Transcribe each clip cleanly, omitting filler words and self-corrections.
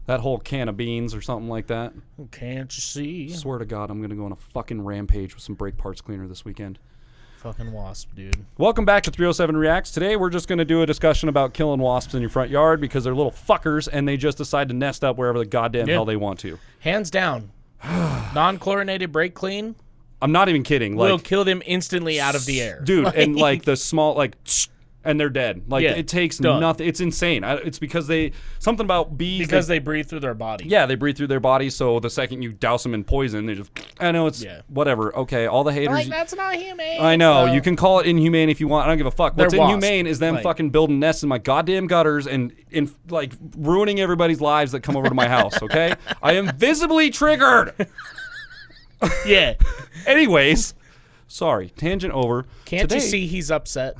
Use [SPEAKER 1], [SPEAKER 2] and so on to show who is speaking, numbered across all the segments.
[SPEAKER 1] That whole can of beans or something like that.
[SPEAKER 2] Can't you see?
[SPEAKER 1] Swear to God, I'm going to go on a fucking rampage with some brake parts cleaner this weekend.
[SPEAKER 2] Fucking Wasp, dude.
[SPEAKER 1] Welcome back to 307 Reacts. Today we're just going to do a discussion about killing wasps in your front yard because they're little fuckers and they just decide to nest up wherever the goddamn hell they want to.
[SPEAKER 2] Hands down. Non-chlorinated brake clean.
[SPEAKER 1] I'm not even kidding.
[SPEAKER 2] Will kill them instantly out of the air.
[SPEAKER 1] Dude, and like the small, like, and they're dead. Like, it takes nothing. It's insane. It's because something about bees.
[SPEAKER 2] Because they breathe through their body.
[SPEAKER 1] Yeah, they breathe through their body, so the second you douse them in poison, they just, I know it's whatever. Okay, all the haters.
[SPEAKER 2] Like, that's not humane.
[SPEAKER 1] I know. You can call it inhumane if you want. I don't give a fuck. What's inhumane is them fucking building nests in my goddamn gutters and like ruining everybody's lives that come over to my house, okay? I am visibly triggered.
[SPEAKER 2] Yeah.
[SPEAKER 1] Anyways, sorry. Tangent over.
[SPEAKER 2] Can't you see he's upset?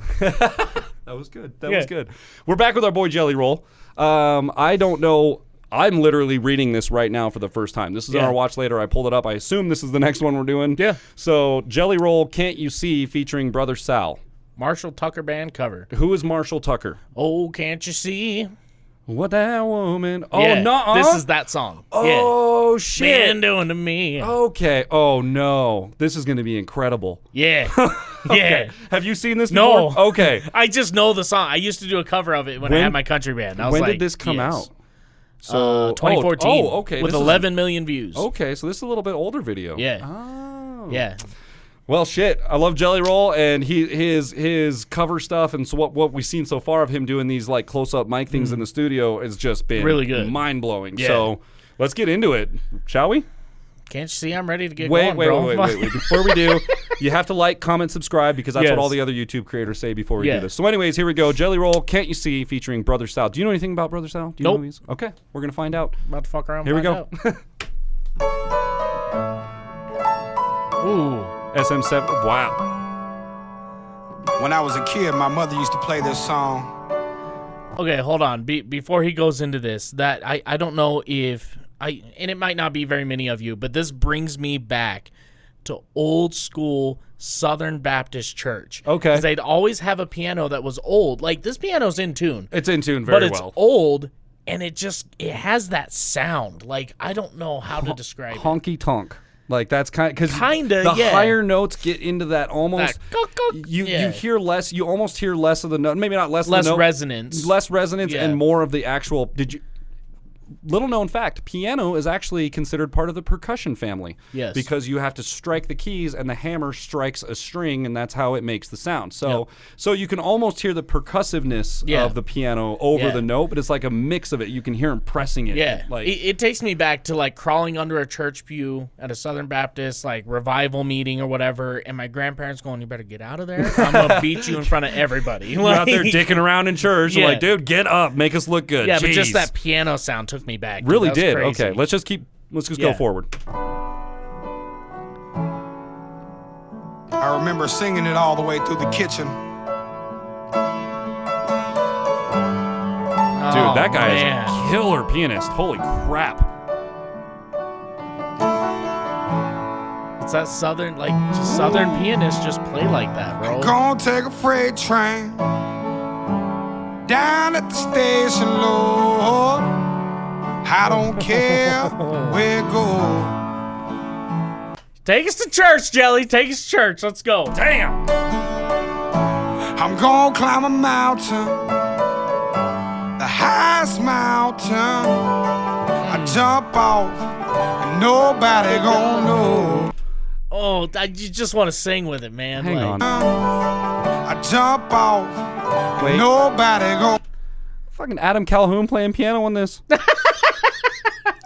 [SPEAKER 1] That was good. That was good. We're back with our boy Jelly Roll. I don't know. I'm literally reading this right now for the first time. This is on our watch later. I pulled it up. I assume this is the next one we're doing. Yeah. So Jelly Roll, Can't You See, featuring Brother Sal.
[SPEAKER 2] Marshall Tucker Band cover.
[SPEAKER 1] Who is Marshall Tucker?
[SPEAKER 2] Oh, can't you see?
[SPEAKER 1] What that woman? Oh, no.
[SPEAKER 2] This is that song.
[SPEAKER 1] Oh, shit.
[SPEAKER 2] Been doing to me.
[SPEAKER 1] Okay. Oh, no. This is going to be incredible.
[SPEAKER 2] Yeah.
[SPEAKER 1] Okay. Have you seen this before?
[SPEAKER 2] No.
[SPEAKER 1] Okay.
[SPEAKER 2] I just know the song. I used to do a cover of it when I had my country band. I was
[SPEAKER 1] when did this come out?
[SPEAKER 2] So 2014.
[SPEAKER 1] Okay.
[SPEAKER 2] With 11 million views.
[SPEAKER 1] Okay, so this is a little bit older video.
[SPEAKER 2] Yeah.
[SPEAKER 1] Oh.
[SPEAKER 2] Yeah.
[SPEAKER 1] Well, shit. I love Jelly Roll and his cover stuff, and so what we've seen so far of him doing these like close-up mic things in the studio has just been
[SPEAKER 2] really good,
[SPEAKER 1] mind-blowing. Yeah. So let's get into it, shall we?
[SPEAKER 2] Can't you see I'm ready to get going, bro?
[SPEAKER 1] Wait. Before we do, you have to like, comment, subscribe, because that's what all the other YouTube creators say before we do this. So anyways, here we go. Jelly Roll, Can't You See, featuring Brother Sal. Do you know anything about Brother Sal? Do you know who he is? Okay, we're going to find out.
[SPEAKER 2] About to fuck around.
[SPEAKER 1] Here we go.
[SPEAKER 2] Ooh.
[SPEAKER 1] SM7. Wow.
[SPEAKER 3] When I was a kid, my mother used to play this song.
[SPEAKER 2] Okay, hold on. Before he goes into this, that I don't know if and it might not be very many of you, but this brings me back to old school Southern Baptist church.
[SPEAKER 1] Okay.
[SPEAKER 2] Because they'd always have a piano that was old. Like, this piano's in tune.
[SPEAKER 1] It's in tune very well.
[SPEAKER 2] But it's old, and it has that sound. Like, I don't know how to describe it.
[SPEAKER 1] Honky tonk. Like, that's kind of, because the
[SPEAKER 2] yeah.
[SPEAKER 1] higher notes get into that almost,
[SPEAKER 2] that,
[SPEAKER 1] you hear less, you almost hear less of the note, maybe not less
[SPEAKER 2] of the note.
[SPEAKER 1] Resonance and more of the actual, little known fact, piano is actually considered part of the percussion family. Yes. Because you have to strike the keys and the hammer strikes a string and that's how it makes the sound. So so you can almost hear the percussiveness of the piano over the note, but it's like a mix of it. You can hear him pressing it.
[SPEAKER 2] Yeah.
[SPEAKER 1] Like,
[SPEAKER 2] it takes me back to like crawling under a church pew at a Southern Baptist like revival meeting or whatever, and my grandparents going, "You better get out of there. I'm gonna beat you in front of everybody."
[SPEAKER 1] You're out there dicking around in church. You're like, dude, get up, make us look good.
[SPEAKER 2] Yeah,
[SPEAKER 1] Jeez.
[SPEAKER 2] but just that piano sound took me back.
[SPEAKER 1] Really did.
[SPEAKER 2] Crazy.
[SPEAKER 1] Okay, let's just go forward.
[SPEAKER 3] I remember singing it all the way through the kitchen.
[SPEAKER 1] Dude, that guy is a killer pianist. Holy crap.
[SPEAKER 2] It's that Southern, like, Southern pianists just play like that, bro.
[SPEAKER 3] I'm gonna take a freight train down at the station, Lord. I don't care where it goes.
[SPEAKER 2] Take us to church, Jelly. Take us to church. Let's go.
[SPEAKER 1] Damn.
[SPEAKER 3] I'm gonna climb a mountain, the highest mountain. I jump off and nobody gonna know.
[SPEAKER 2] Oh, you just want to sing with it, man.
[SPEAKER 1] Hang on.
[SPEAKER 3] I jump off and nobody gonna.
[SPEAKER 1] Fucking Adam Calhoun playing piano on this.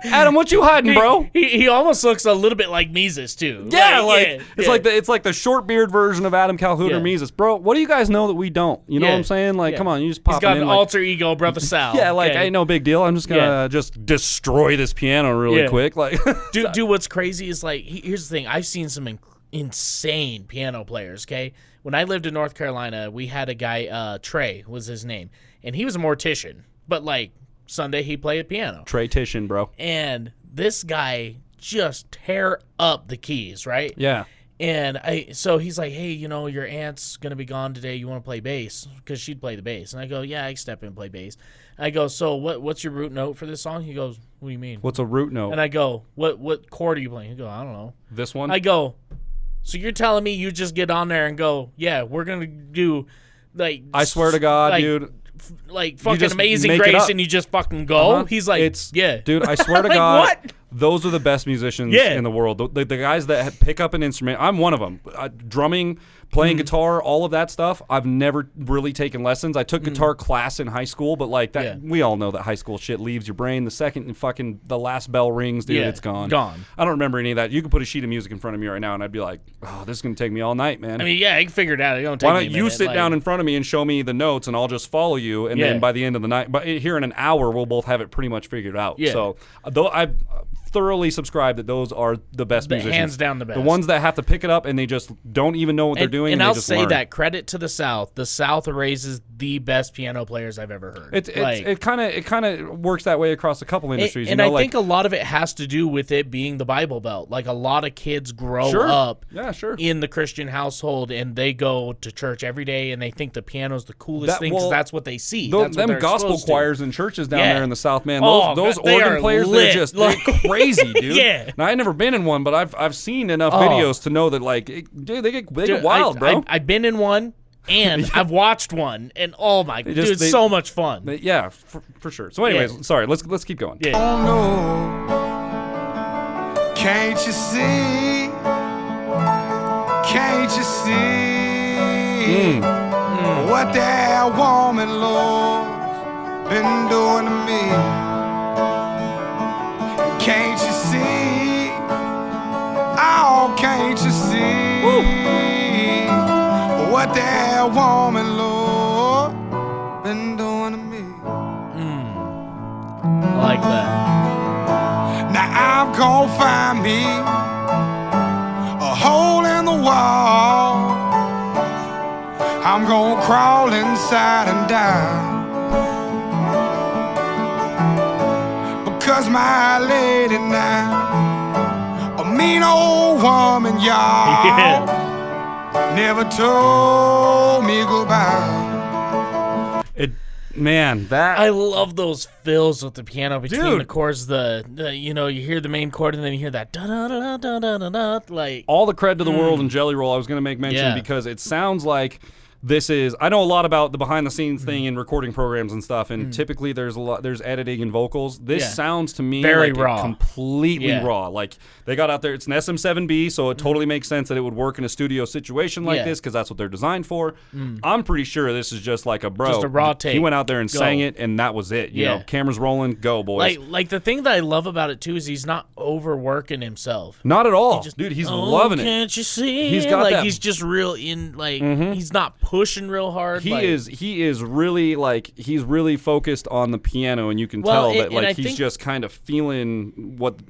[SPEAKER 1] Adam, what you hiding, bro?
[SPEAKER 2] He almost looks a little bit like Mises too.
[SPEAKER 1] Yeah, it's like the short beard version of Adam Calhoun or Mises, bro. What do you guys know that we don't? You know what I'm saying? Like, come on, you just pop.
[SPEAKER 2] He's got
[SPEAKER 1] in,
[SPEAKER 2] an alter ego, Brother Sal.
[SPEAKER 1] Yeah, like ain't no big deal. I'm just gonna just destroy this piano really quick. Like,
[SPEAKER 2] dude, what's crazy is like, here's the thing. I've seen some insane piano players. Okay, when I lived in North Carolina, we had a guy, Trey was his name, and he was a mortician, but like. Sunday he played piano.
[SPEAKER 1] Trey-tician, bro.
[SPEAKER 2] And this guy just tear up the keys, right?
[SPEAKER 1] Yeah.
[SPEAKER 2] And so he's like, "Hey, you know, your aunt's gonna be gone today. You want to play bass?" Because she'd play the bass. And I go, "Yeah, I can step in and play bass." I go, so what's your root note for this song? He goes, what do you mean?
[SPEAKER 1] What's a root note?
[SPEAKER 2] And I go, what chord are you playing? He goes, I don't know.
[SPEAKER 1] This one?
[SPEAKER 2] I go, so you're telling me you just get on there and go, yeah, we're going to do, like...
[SPEAKER 1] I swear to God, dude.
[SPEAKER 2] Like, fucking Amazing Grace, and you just fucking go? He's like,
[SPEAKER 1] Dude, I swear to
[SPEAKER 2] like,
[SPEAKER 1] God.
[SPEAKER 2] What?
[SPEAKER 1] Those are the best musicians in the world. The guys that pick up an instrument. I'm one of them. Drumming, playing guitar, all of that stuff. I've never really taken lessons. I took guitar class in high school, but like that, we all know that high school shit leaves your brain the second the last bell rings, dude. It's gone. I don't remember any of that. You could put a sheet of music in front of me right now, and I'd be like, oh, this is gonna take me all night, man.
[SPEAKER 2] I mean, I can figure it out. It don't take
[SPEAKER 1] Why
[SPEAKER 2] me
[SPEAKER 1] don't
[SPEAKER 2] a
[SPEAKER 1] you
[SPEAKER 2] minute,
[SPEAKER 1] sit down in front of me and show me the notes, and I'll just follow you, and then by the end of the night, but here in an hour, we'll both have it pretty much figured out. So, though I thoroughly subscribe that those are the best musicians.
[SPEAKER 2] Hands down the best.
[SPEAKER 1] The ones that have to pick it up and they just don't even know what they're doing.
[SPEAKER 2] And
[SPEAKER 1] I'll
[SPEAKER 2] say that, credit to the South. The South raises the best piano players I've ever heard.
[SPEAKER 1] It kind of works that way across a couple industries.
[SPEAKER 2] And I think a lot of it has to do with it being the Bible Belt. Like a lot of kids grow up in the Christian household and they go to church every day and they think the piano's the coolest thing because that's what they see.
[SPEAKER 1] Them gospel choirs and churches down there in the South, man. Those organ players, they're just crazy, dude. Now, I've never been in one, but I've seen enough videos to know that, like, dude, they get wild, bro.
[SPEAKER 2] I've been in one, and I've watched one, and oh my god, dude, it's so much fun.
[SPEAKER 1] For sure. So, anyways, sorry, let's keep going.
[SPEAKER 3] Oh no, can't you see? Can't you see what that woman, Lord's been doing to me? Can't you see? Oh, can't you see what that woman, Lord, been doing to me?
[SPEAKER 2] I like that.
[SPEAKER 3] Now I'm gonna find me a hole in the wall. I'm gonna crawl inside and die. Because my lady now, a mean old woman, y'all, never told me goodbye.
[SPEAKER 1] I
[SPEAKER 2] love those fills with the piano between the chords. You hear the main chord and then you hear that da da da da da da da. Like
[SPEAKER 1] all the cred to the world in Jelly Roll. I was going to make mention because it sounds like. I know a lot about the behind the scenes thing in recording programs and stuff, and typically there's editing and vocals. This sounds to me
[SPEAKER 2] very
[SPEAKER 1] like
[SPEAKER 2] raw,
[SPEAKER 1] completely raw. Like they got out there. It's an SM7B, so it totally makes sense that it would work in a studio situation like this because that's what they're designed for. I'm pretty sure this is just like just
[SPEAKER 2] a raw take.
[SPEAKER 1] He went out there and sang it, and that was it. You know, cameras rolling, go boys.
[SPEAKER 2] Like the thing that I love about it too is he's not overworking himself.
[SPEAKER 1] Not at all, dude. He's loving it.
[SPEAKER 2] Can't you see?
[SPEAKER 1] He's got that.
[SPEAKER 2] He's just real in. He's not pushing real hard.
[SPEAKER 1] He is really he's really focused on the piano, and you can tell that he's just kind of feeling what's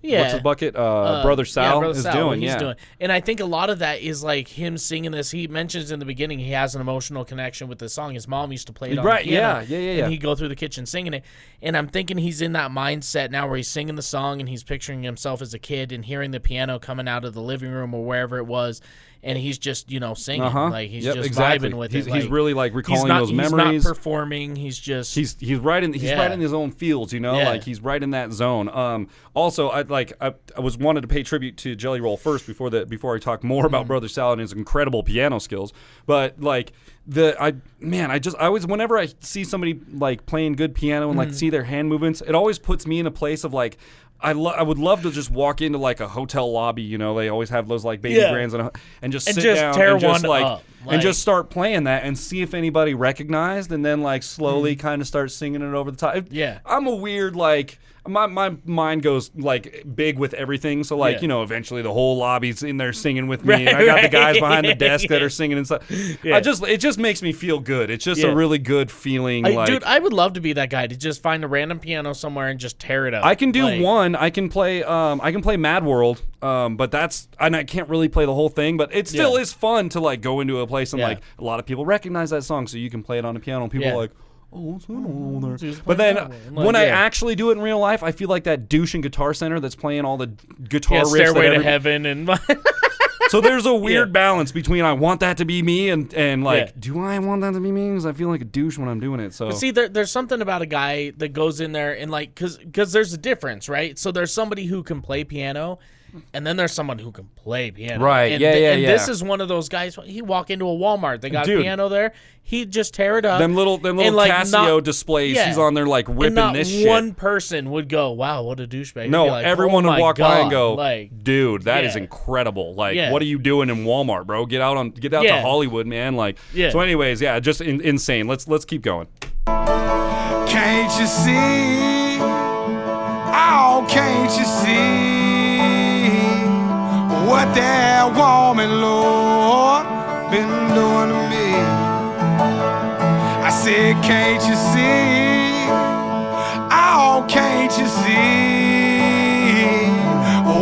[SPEAKER 1] his bucket Brother Sal is doing. Doing.
[SPEAKER 2] And I think a lot of that is like him singing this. He mentions in the beginning he has an emotional connection with the song. His mom used to play it on the piano. And he'd go through the kitchen singing it. And I'm thinking he's in that mindset now where he's singing the song and he's picturing himself as a kid and hearing the piano coming out of the living room or wherever it was. And he's just, singing. Like he's just vibing with it.
[SPEAKER 1] He's really recalling those memories.
[SPEAKER 2] He's not performing. He's just
[SPEAKER 1] he's right in his own fields. Like he's right in that zone. Also, I was wanted to pay tribute to Jelly Roll first before I talk more about Brother Sal and his incredible piano skills. But I always whenever I see somebody playing good piano and see their hand movements, it always puts me in a place of I would love to just walk into a hotel lobby. They always have those baby grands and just sit down and just and just start playing that and see if anybody recognized, and then slowly kind of start singing it over the top. I'm a weird my mind goes big with everything. So eventually the whole lobby's in there singing with me. And I got the guys behind the desk that are singing and stuff. It just makes me feel good. It's just a really good feeling.
[SPEAKER 2] Dude, I would love to be that guy to just find a random piano somewhere and just tear it up.
[SPEAKER 1] I can do one. I can play Mad World. But I can't really play the whole thing, but it still is fun to go into a place and a lot of people recognize that song, so you can play it on the piano and people are like, oh, what's going on there? But then when I actually do it in real life, I feel like that douche in Guitar Center that's playing all the guitar riffs.
[SPEAKER 2] Stairway to Heaven and
[SPEAKER 1] So there's a weird balance between I want that to be me and like, do I want that to be me? Because I feel like a douche when I'm doing it. So
[SPEAKER 2] but see, there's something about a guy that goes in there and like, because there's a difference, right? So there's somebody who can play piano. And then there's someone who can play piano.
[SPEAKER 1] Right,
[SPEAKER 2] and
[SPEAKER 1] and
[SPEAKER 2] this is one of those guys, he walk into a Walmart, they got a piano there, he'd just tear it up.
[SPEAKER 1] Them little like, Casio displays, he's on there like ripping
[SPEAKER 2] and
[SPEAKER 1] this shit.
[SPEAKER 2] one person would go, wow, what a douchebag.
[SPEAKER 1] No,
[SPEAKER 2] like,
[SPEAKER 1] everyone would walk by and go,
[SPEAKER 2] like,
[SPEAKER 1] dude, that is incredible. Like, what are you doing in Walmart, bro? Get out to Hollywood, man. Like, so anyways, just insane. Let's keep going.
[SPEAKER 3] Can't you see? Oh, can't you see what that woman, Lord, been doing to me? I said, can't you see? Oh, can't you see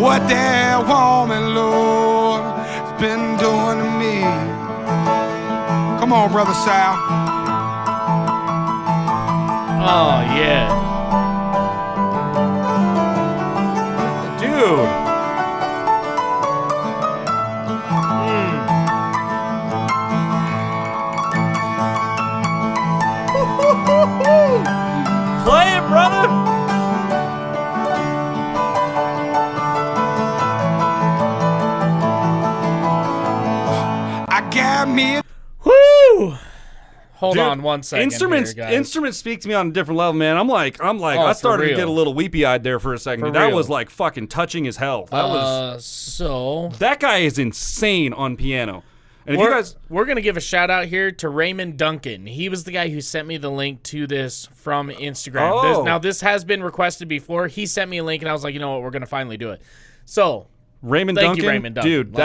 [SPEAKER 3] what that woman, Lord, has been doing to me? Come on, Brother Sal.
[SPEAKER 2] Oh, yeah.
[SPEAKER 1] Dude.
[SPEAKER 2] Play it, brother.
[SPEAKER 3] I got me.
[SPEAKER 2] Woo! Hold on one second.
[SPEAKER 1] Instruments speak to me on a different level, man. I'm like, I started to get a little weepy-eyed there for a second. That was like fucking touching as hell. That that guy is insane on piano. And
[SPEAKER 2] we're gonna give a shout out here to Raymond Duncan. He was the guy who sent me the link to this from Instagram.
[SPEAKER 1] Oh.
[SPEAKER 2] This has been requested before. He sent me a link, and I was like, you know what, we're gonna finally do it. So
[SPEAKER 1] Raymond
[SPEAKER 2] Duncan,
[SPEAKER 1] dude,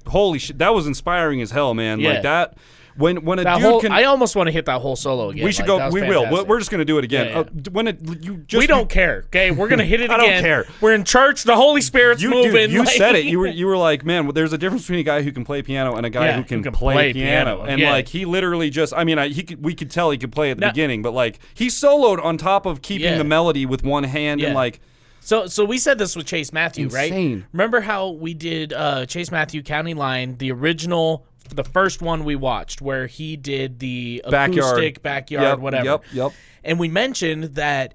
[SPEAKER 1] holy shit, that was inspiring as hell, man. Like that. When a
[SPEAKER 2] that
[SPEAKER 1] dude can,
[SPEAKER 2] I almost want to hit that whole solo again.
[SPEAKER 1] We should go. We will. We're just gonna do it again.
[SPEAKER 2] We don't care. Okay, we're gonna hit it again.
[SPEAKER 1] I don't care.
[SPEAKER 2] We're in church. The Holy Spirit's moving.
[SPEAKER 1] Dude, you said it. You were like, man, there's a difference between a guy who can play piano and a guy who can play piano. And like he literally just, I mean, we could tell he could play at the beginning, but like he soloed on top of keeping the melody with one hand and like.
[SPEAKER 2] So we said this with Chase Matthew,
[SPEAKER 1] insane.
[SPEAKER 2] Right? Remember how we did Chase Matthew County Line, the original. The first one we watched where he did the acoustic backyard whatever.
[SPEAKER 1] Yep.
[SPEAKER 2] And we mentioned that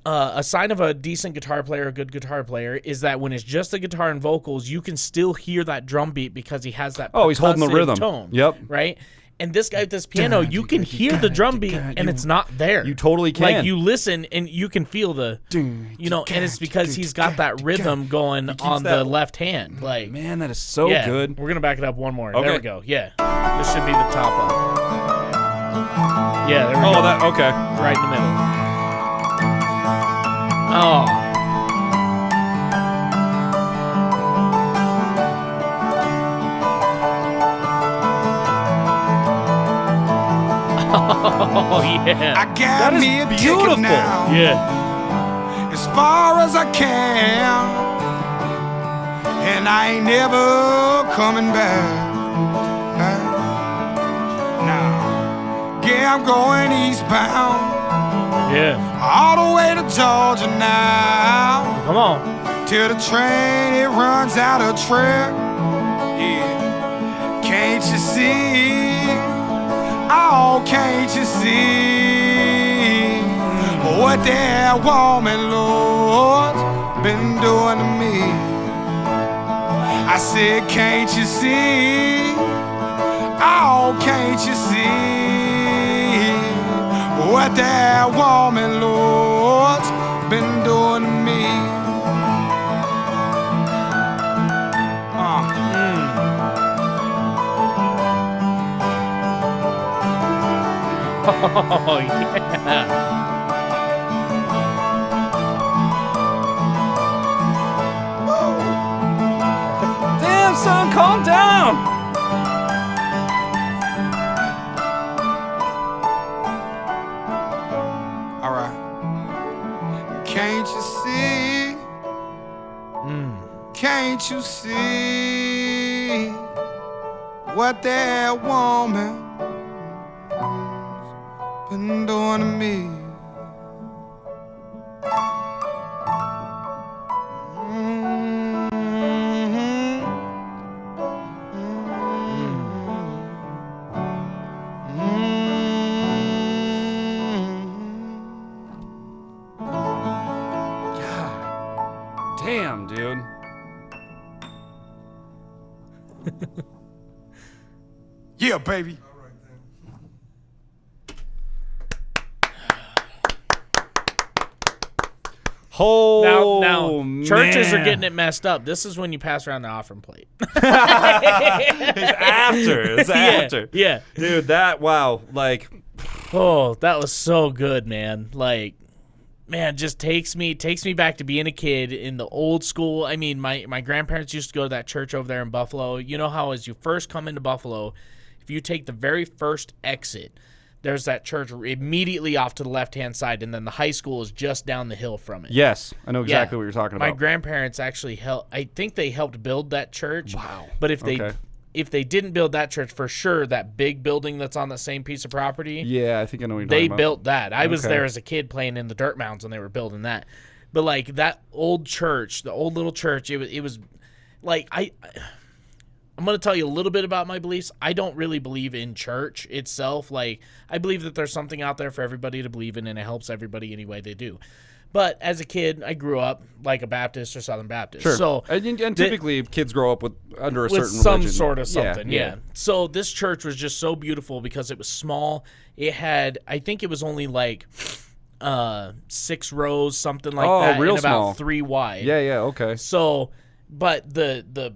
[SPEAKER 2] a sign of a decent guitar player, a good guitar player, is that when it's just the guitar and vocals, you can still hear that drum beat because he has that
[SPEAKER 1] he's holding the rhythm
[SPEAKER 2] tone.
[SPEAKER 1] Yep.
[SPEAKER 2] Right? And this guy with this piano, you can hear the drum beat, and it's not there.
[SPEAKER 1] You totally can.
[SPEAKER 2] Like, you listen, and you can feel the, and it's because he's got that rhythm going on the left hand. Like,
[SPEAKER 1] man, that is so good.
[SPEAKER 2] We're going to back it up one more. Okay. There we go. Yeah. This should be the top of. Yeah, there we go.
[SPEAKER 1] Okay.
[SPEAKER 2] Right in the middle. Oh. Oh, yeah.
[SPEAKER 3] I got me a ticket now.
[SPEAKER 2] Yeah.
[SPEAKER 3] As far as I can. And I ain't never coming back. Now, yeah, I'm going eastbound.
[SPEAKER 2] Yeah.
[SPEAKER 3] All the way to Georgia now.
[SPEAKER 2] Come on.
[SPEAKER 3] Till the train, it runs out of track. Yeah. Can't you see? Oh, can't you see what that woman, Lord, been doing to me? I said, can't you see? Oh, can't you see what that woman, Lord's been doing to me?
[SPEAKER 2] Oh, yeah.
[SPEAKER 1] Damn, son, calm down.
[SPEAKER 3] All right. Can't you see? Can't you see what that woman been doing to me?
[SPEAKER 1] Damn, dude.
[SPEAKER 3] Yeah, baby.
[SPEAKER 1] Oh,
[SPEAKER 2] now churches are
[SPEAKER 1] man.
[SPEAKER 2] getting it messed up. This is when you pass around the offering plate.
[SPEAKER 1] It's after. It's after.
[SPEAKER 2] Yeah.
[SPEAKER 1] Dude, wow. Like,
[SPEAKER 2] Oh, that was so good, man. Like, man, just takes me back to being a kid in the old school. I mean, my grandparents used to go to that church over there in Buffalo. You know how as you first come into Buffalo, if you take the very first exit, there's that church immediately off to the left-hand side, and then the high school is just down the hill from it.
[SPEAKER 1] yes, I know exactly what you're talking about.
[SPEAKER 2] My grandparents actually helped. I think they helped build that church.
[SPEAKER 1] Wow.
[SPEAKER 2] But if they didn't build that church, for sure, that big building that's on the same piece of property.
[SPEAKER 1] Yeah, I think I know what you're
[SPEAKER 2] They
[SPEAKER 1] talking about.
[SPEAKER 2] built that. I was there as a kid playing in the dirt mounds when they were building that. But like that old church, the old little church, it was like I'm going to tell you a little bit about my beliefs. I don't really believe in church itself. Like, I believe that there's something out there for everybody to believe in, and it helps everybody any way they do. But as a kid, I grew up like a Baptist or Southern Baptist.
[SPEAKER 1] Sure.
[SPEAKER 2] So
[SPEAKER 1] and typically kids grow up under a
[SPEAKER 2] with
[SPEAKER 1] certain
[SPEAKER 2] some
[SPEAKER 1] religion.
[SPEAKER 2] sort of something,
[SPEAKER 1] Yeah.
[SPEAKER 2] So this church was just so beautiful because it was small. It had, I think it was only like 6 rows, something like that,
[SPEAKER 1] real
[SPEAKER 2] and about
[SPEAKER 1] small.
[SPEAKER 2] 3 wide.
[SPEAKER 1] Yeah, okay.
[SPEAKER 2] So, but the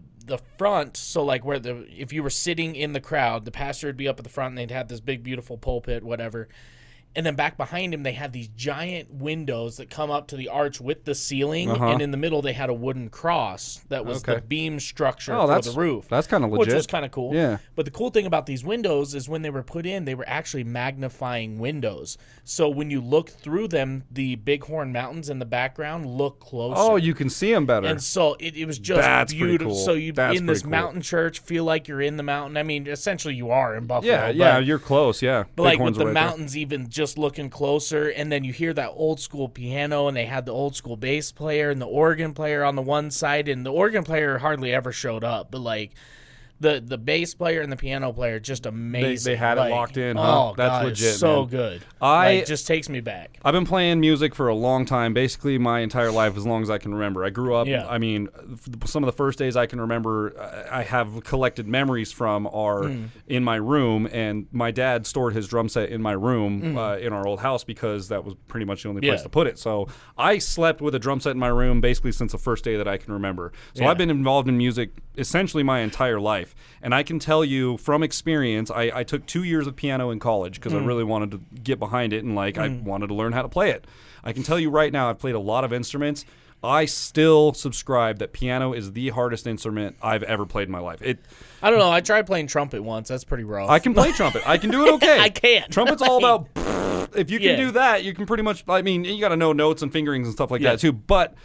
[SPEAKER 2] front, so like if you were sitting in the crowd, the pastor would be up at the front, and they'd have this big, beautiful pulpit, whatever. And then back behind him, they had these giant windows that come up to the arch with the ceiling, and in the middle they had a wooden cross that was the beam structure for the roof.
[SPEAKER 1] That's kind of legit.
[SPEAKER 2] Which was kind of cool.
[SPEAKER 1] Yeah.
[SPEAKER 2] But the cool thing about these windows is when they were put in, they were actually magnifying windows. So when you look through them, the Bighorn Mountains in the background look closer.
[SPEAKER 1] Oh, you can see them better.
[SPEAKER 2] And so it was just
[SPEAKER 1] That's pretty
[SPEAKER 2] beautiful.
[SPEAKER 1] cool.
[SPEAKER 2] So you
[SPEAKER 1] That's
[SPEAKER 2] in this
[SPEAKER 1] pretty cool.
[SPEAKER 2] mountain church feel like you're in the mountain. I mean, essentially you are in Buffalo.
[SPEAKER 1] yeah, you're close, yeah.
[SPEAKER 2] But like
[SPEAKER 1] Bighorns
[SPEAKER 2] with the
[SPEAKER 1] are right there.
[SPEAKER 2] mountains even just looking closer, and then you hear that old school piano, and they had the old school bass player and the organ player on the one side, and the organ player hardly ever showed up, but like the bass player and the piano player, just amazing.
[SPEAKER 1] They had it locked in, huh?
[SPEAKER 2] Oh,
[SPEAKER 1] That's
[SPEAKER 2] God,
[SPEAKER 1] legit,
[SPEAKER 2] it's so
[SPEAKER 1] man.
[SPEAKER 2] good.
[SPEAKER 1] It
[SPEAKER 2] just takes me back.
[SPEAKER 1] I've been playing music for a long time, basically my entire life, as long as I can remember. I grew up, I mean, some of the first days I can remember I have collected memories from are in my room, and my dad stored his drum set in my room in our old house because that was pretty much the only place to put it. So I slept with a drum set in my room basically since the first day that I can remember. So I've been involved in music essentially my entire life. And I can tell you from experience, I took 2 years of piano in college because I really wanted to get behind it, and like I wanted to learn how to play it. I can tell you right now, I've played a lot of instruments. I still subscribe that piano is the hardest instrument I've ever played in my life.
[SPEAKER 2] I don't know. I tried playing trumpet once. That's pretty rough.
[SPEAKER 1] I can play trumpet. I can do it okay.
[SPEAKER 2] I can't.
[SPEAKER 1] Trumpet's all about if you can do that, you can pretty much, I mean, you got to know notes and fingerings and stuff like that too, but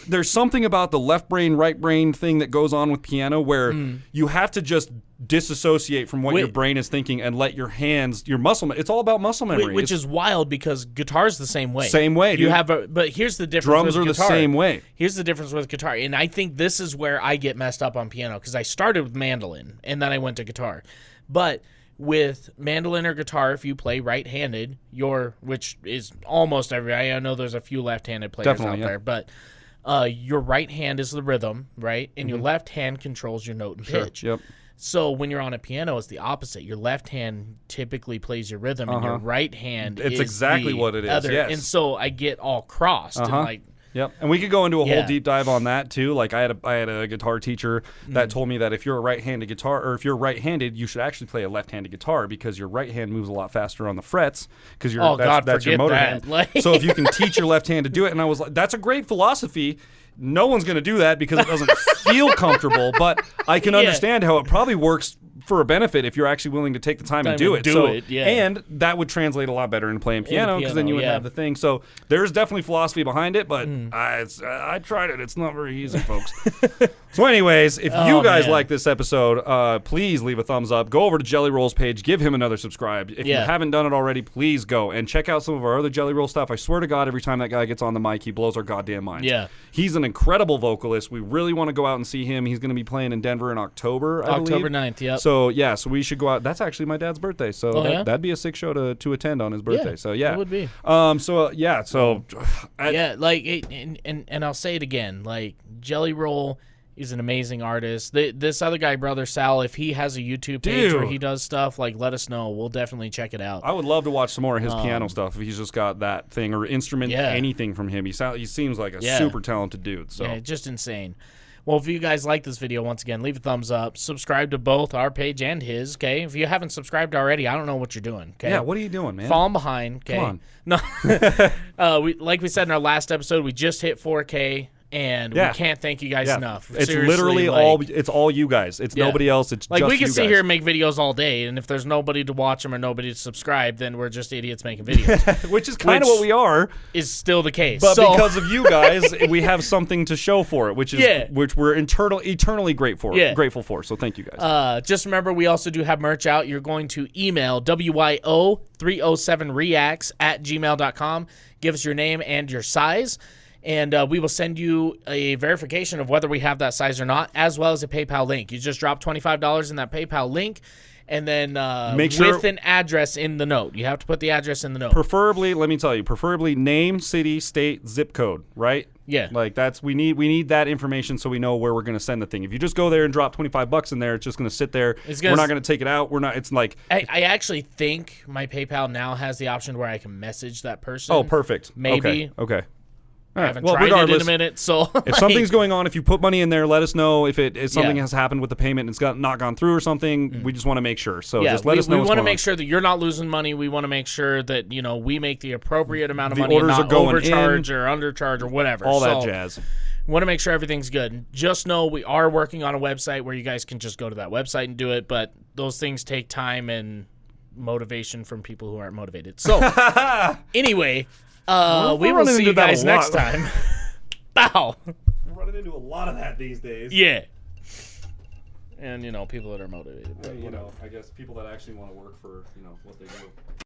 [SPEAKER 1] there's something about the left brain, right brain thing that goes on with piano where you have to just disassociate from what your brain is thinking and let your hands, your muscle, it's all about muscle memory.
[SPEAKER 2] Which is wild because guitar's the same way.
[SPEAKER 1] Same way,
[SPEAKER 2] You
[SPEAKER 1] dude.
[SPEAKER 2] but here's the difference
[SPEAKER 1] Drums
[SPEAKER 2] with
[SPEAKER 1] are
[SPEAKER 2] guitar.
[SPEAKER 1] the same way.
[SPEAKER 2] Here's the difference with guitar. And I think this is where I get messed up on piano because I started with mandolin and then I went to guitar. But with mandolin or guitar, if you play right-handed, which is almost everybody. I know there's a few left-handed players out there, but your right hand is the rhythm, right? And your left hand controls your note and pitch.
[SPEAKER 1] Yep.
[SPEAKER 2] So when you're on a piano, it's the opposite. Your left hand typically plays your rhythm, and your right hand
[SPEAKER 1] It's
[SPEAKER 2] is
[SPEAKER 1] exactly
[SPEAKER 2] the
[SPEAKER 1] what it is,
[SPEAKER 2] other.
[SPEAKER 1] yes.
[SPEAKER 2] And so I get all crossed. And like,
[SPEAKER 1] Yep, and we could go into a whole deep dive on that too. Like I had a guitar teacher that told me that if you're a right-handed guitar, or if you're right-handed, you should actually play a left-handed guitar because your right hand moves a lot faster on the frets because that's your motor hand. So if you can teach your left hand to do it, and I was like, that's a great philosophy. No one's going to do that because it doesn't feel comfortable, but I can understand how it probably works for a benefit if you're actually willing to take the time and do it. And that would translate a lot better into playing piano because then you would have the thing. So there's definitely philosophy behind it, but I tried it. It's not very easy, folks. So anyways, if you guys like this episode, please leave a thumbs up. Go over to Jelly Roll's page. Give him another subscribe. If you haven't done it already, please go and check out some of our other Jelly Roll stuff. I swear to God, every time that guy gets on the mic, he blows our goddamn minds.
[SPEAKER 2] Yeah.
[SPEAKER 1] He's an an incredible vocalist. We really want to go out and see him. He's going to be playing in Denver in October, I believe.
[SPEAKER 2] October 9th, yep.
[SPEAKER 1] So, yeah, so we should go out. That's actually my dad's birthday. So that'd be a sick show to attend on his birthday. So, yeah.
[SPEAKER 2] It would be. And I'll say it again. Like, Jelly Roll is an amazing artist. This other guy, Brother Sal, if he has a YouTube page where he does stuff, like, let us know. We'll definitely check it out.
[SPEAKER 1] I would love to watch some more of his piano stuff if he's just got that thing or instrument, anything from him. He seems like a super talented dude. So
[SPEAKER 2] just insane. Well, if you guys like this video, once again, leave a thumbs up. Subscribe to both our page and his, okay? If you haven't subscribed already, I don't know what you're doing, okay?
[SPEAKER 1] Yeah, what are you doing, man?
[SPEAKER 2] Falling behind, okay?
[SPEAKER 1] Come on.
[SPEAKER 2] No, like we said in our last episode, we just hit 4K. And we can't thank you guys enough.
[SPEAKER 1] It's
[SPEAKER 2] seriously,
[SPEAKER 1] literally it's all you guys. It's nobody else. It's
[SPEAKER 2] like
[SPEAKER 1] just
[SPEAKER 2] we can
[SPEAKER 1] you
[SPEAKER 2] sit
[SPEAKER 1] guys.
[SPEAKER 2] here and make videos all day, and if there's nobody to watch them or nobody to subscribe, then we're just idiots making videos.
[SPEAKER 1] Which is kind of what we are.
[SPEAKER 2] Is still the case.
[SPEAKER 1] But because of you guys, we have something to show for it, which we're eternally grateful for. So thank you guys.
[SPEAKER 2] Just remember, we also do have merch out. You're going to email WYO307reacts@gmail.com. Give us your name and your size. And we will send you a verification of whether we have that size or not, as well as a PayPal link. You just drop $25 in that PayPal link, and then with an address in the note. You have to put the address in the note.
[SPEAKER 1] Preferably, let me tell you, name, city, state, zip code, right?
[SPEAKER 2] Yeah.
[SPEAKER 1] Like we need that information so we know where we're going to send the thing. If you just go there and drop $25 in there, it's just going to sit there. We're not going to take it out. It's like
[SPEAKER 2] I actually think my PayPal now has the option where I can message that person.
[SPEAKER 1] Oh, perfect.
[SPEAKER 2] Maybe.
[SPEAKER 1] Okay.
[SPEAKER 2] I haven't tried it in a minute, so
[SPEAKER 1] if something's going on, if you put money in there, let us know. If something has happened with the payment and it's not gone through or something, we just want to make sure. So just let us know.
[SPEAKER 2] We want to make sure that you're not losing money. We want to make sure that we make the appropriate amount of money
[SPEAKER 1] orders
[SPEAKER 2] and not
[SPEAKER 1] are going
[SPEAKER 2] overcharge or undercharge or whatever.
[SPEAKER 1] All that jazz.
[SPEAKER 2] We want to make sure everything's good. And just know we are working on a website where you guys can just go to that website and do it, but those things take time and motivation from people who aren't motivated. So anyway, we will see you guys next time. Bow.
[SPEAKER 1] We're running into a lot of that these days.
[SPEAKER 2] Yeah. And, people that are motivated.
[SPEAKER 1] I guess people that actually want to work for, what they do.